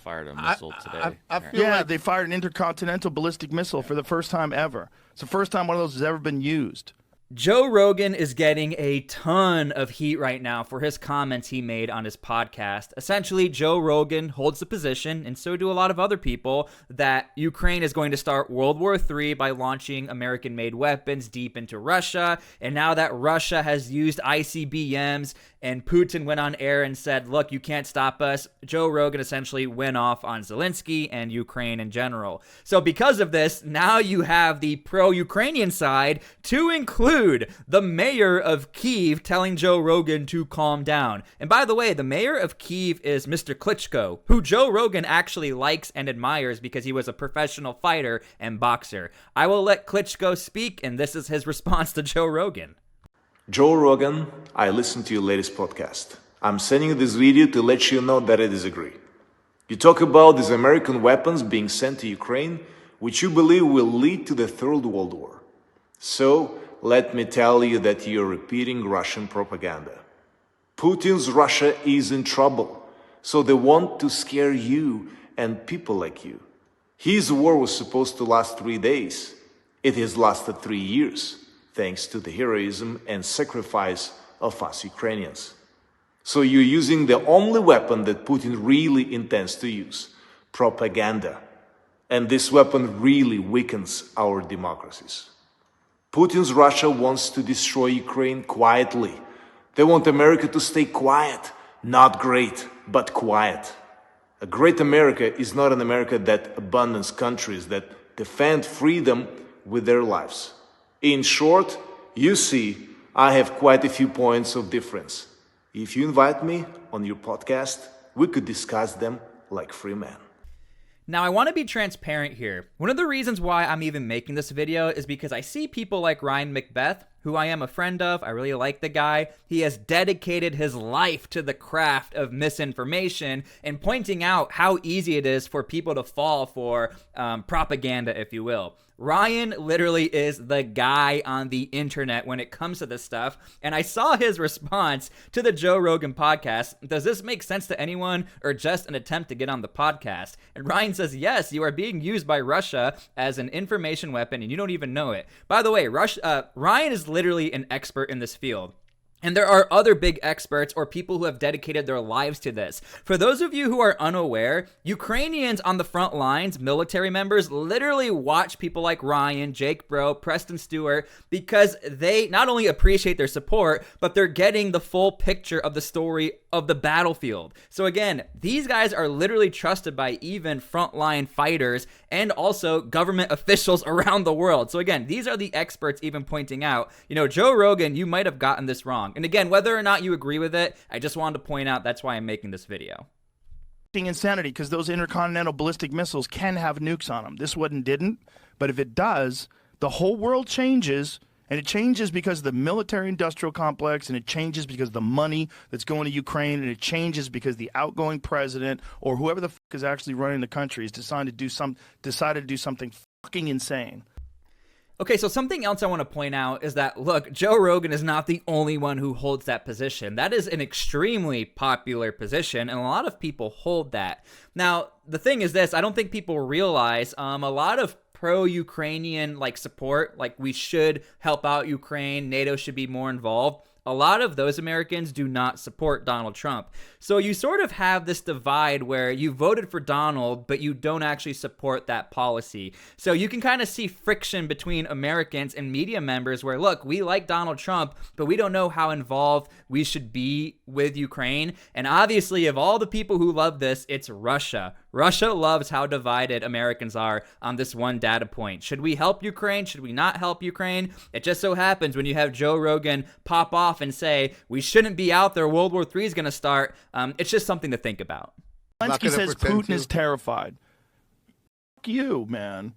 fired a missile today. I feel Yeah, like they fired an intercontinental ballistic missile for the first time ever. It's the first time one of those has ever been used. Joe Rogan is getting a ton of heat right now for his comments he made on his podcast. Essentially, Joe Rogan holds the position, and so do a lot of other people, that Ukraine is going to start World War III by launching American-made weapons deep into Russia. And now that Russia has used ICBMs and Putin went on air and said, look, you can't stop us, Joe Rogan essentially went off on Zelensky and Ukraine in general. So because of this, now you have the pro-Ukrainian side, to include the mayor of Kyiv telling Joe Rogan to calm down. And by the way, the mayor of Kyiv is Mr. Klitschko, who Joe Rogan actually likes and admires because he was a professional fighter and boxer. I will let Klitschko speak, and this is his response to Joe Rogan. Joe Rogan, I listened to your latest podcast. I'm sending you this video to let you know that I disagree. You talk about these American weapons being sent to Ukraine, which you believe will lead to the Third World War. So, let me tell you that you're repeating Russian propaganda. Putin's Russia is in trouble, so they want to scare you and people like you. His war was supposed to last 3 days. It has lasted 3 years, thanks to the heroism and sacrifice of us Ukrainians. So you're using the only weapon that Putin really intends to use, propaganda. And this weapon really weakens our democracies. Putin's Russia wants to destroy Ukraine quietly. They want America to stay quiet, not great, but quiet. A great America is not an America that abandons countries that defend freedom with their lives. In short, you see, I have quite a few points of difference. If you invite me on your podcast, we could discuss them like free men. Now, I want to be transparent here. One of the reasons why I'm even making this video is because I see people like Ryan Macbeth, who I am a friend of. I really like the guy. He has dedicated his life to the craft of misinformation and pointing out how easy it is for people to fall for propaganda, if you will. Ryan literally is the guy on the internet when it comes to this stuff, and I saw his response to the Joe Rogan podcast. Does this make sense to anyone, or just an attempt to get on the podcast? And Ryan says, yes, you are being used by Russia as an information weapon, and you don't even know it. By the way, Ryan is literally an expert in this field. And there are other big experts or people who have dedicated their lives to this. For those of you who are unaware, Ukrainians on the front lines, military members, literally watch people like Ryan, Jake Bro, Preston Stewart, because they not only appreciate their support, but they're getting the full picture of the story of the battlefield. So again, these guys are literally trusted by even frontline fighters and also government officials around the world. So again, these are the experts even pointing out, Joe Rogan, you might have gotten this wrong. And again, whether or not you agree with it, I just wanted to point out that's why I'm making this video. Insanity, because those intercontinental ballistic missiles can have nukes on them. This one didn't, but if it does, the whole world changes, and it changes because of the military-industrial complex, and it changes because of the money that's going to Ukraine, and it changes because the outgoing president or whoever the fuck is actually running the country has decided to do something fucking insane. Okay, so something else I want to point out is that, look, Joe Rogan is not the only one who holds that position. That is an extremely popular position, and a lot of people hold that. Now, the thing is this, I don't think people realize a lot of pro-Ukrainian support, we should help out Ukraine, NATO should be more involved. A lot of those Americans do not support Donald Trump. So you sort of have this divide where you voted for Donald, but you don't actually support that policy. So you can kind of see friction between Americans and media members where, look, we like Donald Trump, but we don't know how involved we should be with Ukraine. And obviously, of all the people who love this, it's Russia. Russia loves how divided Americans are on this one data point. Should we help Ukraine? Should we not help Ukraine? It just so happens when you have Joe Rogan pop off and say, we shouldn't be out there, World War III is going to start, it's just something to think about. Zelensky says Putin is terrified. Fuck you, man.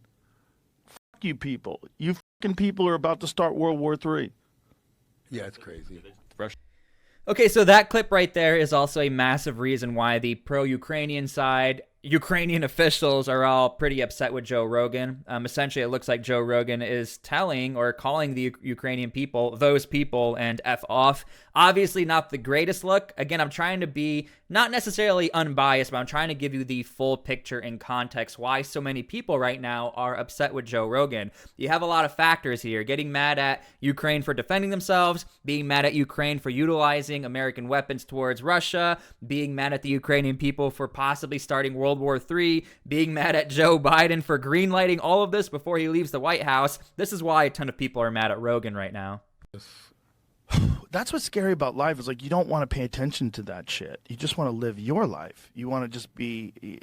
Fuck you people. You fucking people are about to start World War III. Yeah, it's crazy. Okay, so that clip right there is also a massive reason why the pro-Ukrainian side, Ukrainian officials are all pretty upset with Joe Rogan. Essentially, it looks like Joe Rogan is telling or calling the Ukrainian people, those people, and F off. Obviously, not the greatest look. Again, I'm trying to be not necessarily unbiased, but I'm trying to give you the full picture and context why so many people right now are upset with Joe Rogan. You have a lot of factors here. Getting mad at Ukraine for defending themselves, being mad at Ukraine for utilizing American weapons towards Russia, being mad at the Ukrainian people for possibly starting World War III, being mad at Joe Biden for greenlighting all of this before he leaves the White House. This is why a ton of people are mad at Rogan right now. That's what's scary about life is like you don't want to pay attention to that shit. You just want to live your life. You want to just be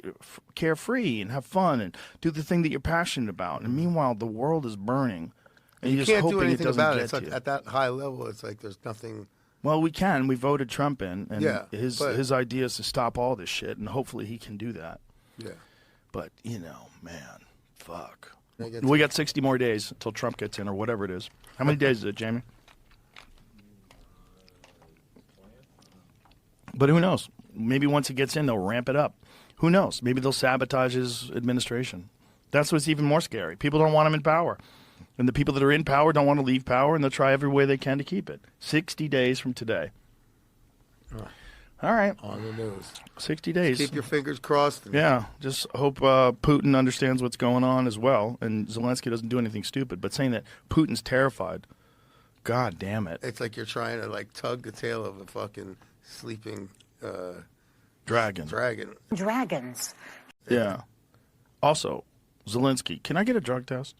carefree and have fun and do the thing that you're passionate about. And meanwhile, the world is burning. And You you're just can't do hoping anything it doesn't about it. get It's to like you. at that high level, it's like there's nothing. Well, we can. We voted Trump in, and Yeah, his idea is to stop all this shit, and hopefully he can do that. Yeah. But, man, fuck. I get We got 60 more days until Trump gets in or whatever it is. How many days is it, Jamie? But who knows? Maybe once he gets in, they'll ramp it up. Who knows? Maybe they'll sabotage his administration. That's what's even more scary. People don't want him in power. And the people that are in power don't want to leave power, and they'll try every way they can to keep it. 60 days from today. All right. On the news. 60 days. Keep your fingers crossed. Yeah, just hope Putin understands what's going on as well, and Zelensky doesn't do anything stupid. But saying that Putin's terrified, God damn it. It's like you're trying to like tug the tail of a fucking sleeping Dragon. Dragons. Yeah. Also, Zelensky, can I get a drug test?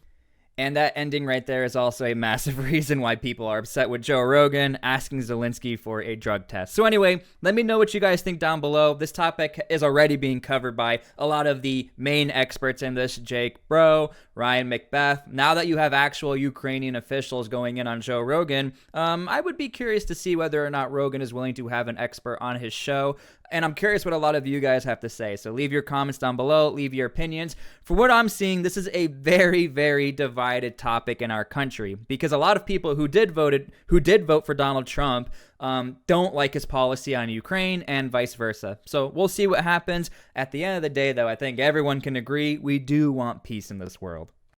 And that ending right there is also a massive reason why people are upset with Joe Rogan asking Zelensky for a drug test. So anyway, let me know what you guys think down below. This topic is already being covered by a lot of the main experts in this, Jake Bro, Ryan McBeth. Now that you have actual Ukrainian officials going in on Joe Rogan, I would be curious to see whether or not Rogan is willing to have an expert on his show. And I'm curious what a lot of you guys have to say. So leave your comments down below. Leave your opinions. For what I'm seeing, this is a very, very divided topic in our country because a lot of people who did vote for Donald Trump don't like his policy on Ukraine and vice versa. So we'll see what happens. At the end of the day, though, I think everyone can agree we do want peace in this world.